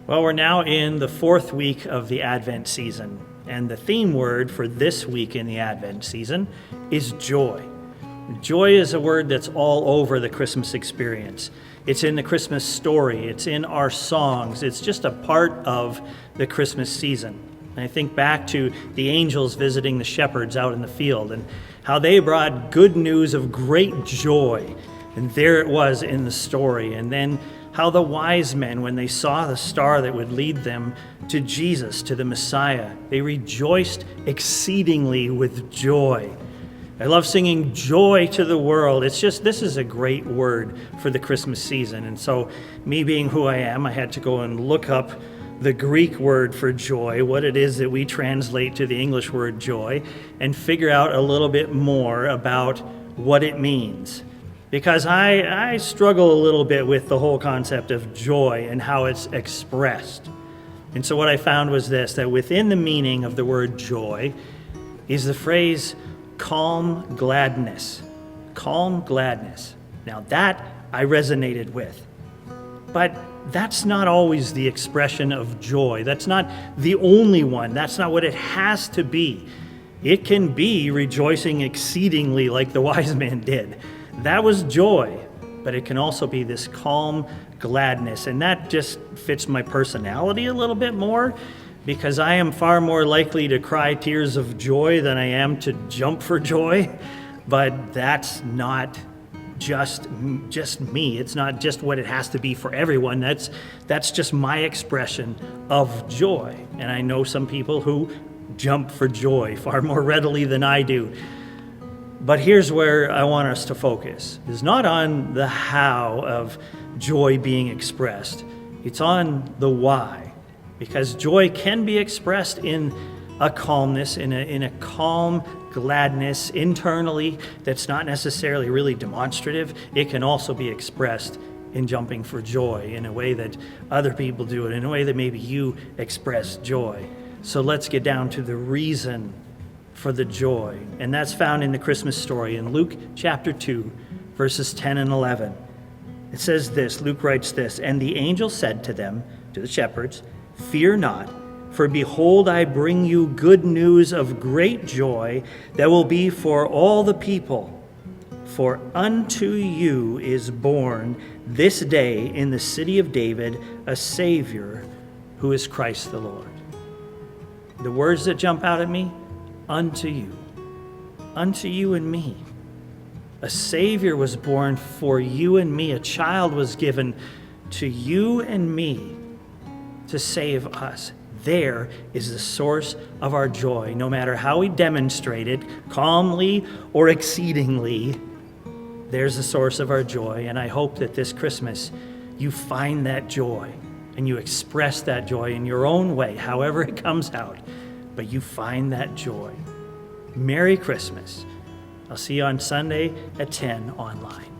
Well, we're now in the fourth week of the Advent season, and the theme word for this week in the Advent season is joy. Joy is a word that's all over the Christmas experience. It's in the Christmas story, it's in our songs, it's just a part of the Christmas season. And I think back to the angels visiting the shepherds out in the field and how they brought good news of great joy. And there it was in the story. And then how the wise men, when they saw the star that would lead them to Jesus, to the Messiah, they rejoiced exceedingly with joy. I love singing joy to the world. This is a great word for the Christmas season. And so me being who I am, I had to go and look up the Greek word for joy, what it is that we translate to the English word joy, and figure out a little bit more about what it means. Because I struggle a little bit with the whole concept of joy and how it's expressed. And so what I found was this, that within the meaning of the word joy is the phrase calm gladness. Calm gladness. Now that I resonated with. But that's not always the expression of joy. That's not the only one. That's not what it has to be. It can be rejoicing exceedingly like the wise man did. That was joy, but it can also be this calm gladness. And that just fits my personality a little bit more because I am far more likely to cry tears of joy than I am to jump for joy. But that's not just me. It's not just what it has to be for everyone. That's just my expression of joy. And I know some people who jump for joy far more readily than I do. But here's where I want us to focus. It's not on the how of joy being expressed. It's on the why. Because joy can be expressed in a calmness, in a calm gladness internally that's not necessarily really demonstrative. It can also be expressed in jumping for joy in a way that other people do it, in a way that maybe you express joy. So let's get down to the reason for the joy. And that's found in the Christmas story in Luke chapter 2, verses 10 and 11. It says this, Luke writes this, "And the angel said to them," to the shepherds, "Fear not, for behold, I bring you good news of great joy that will be for all the people. For unto you is born this day in the city of David a Savior, who is Christ the Lord." The words that jump out at me, unto you and me. A Savior was born for you and me. A child was given to you and me to save us. There is the source of our joy. No matter how we demonstrate it, calmly or exceedingly, there's the source of our joy. And I hope that this Christmas you find that joy and you express that joy in your own way, however it comes out. But you find that joy. Merry Christmas. I'll see you on Sunday at 10 online.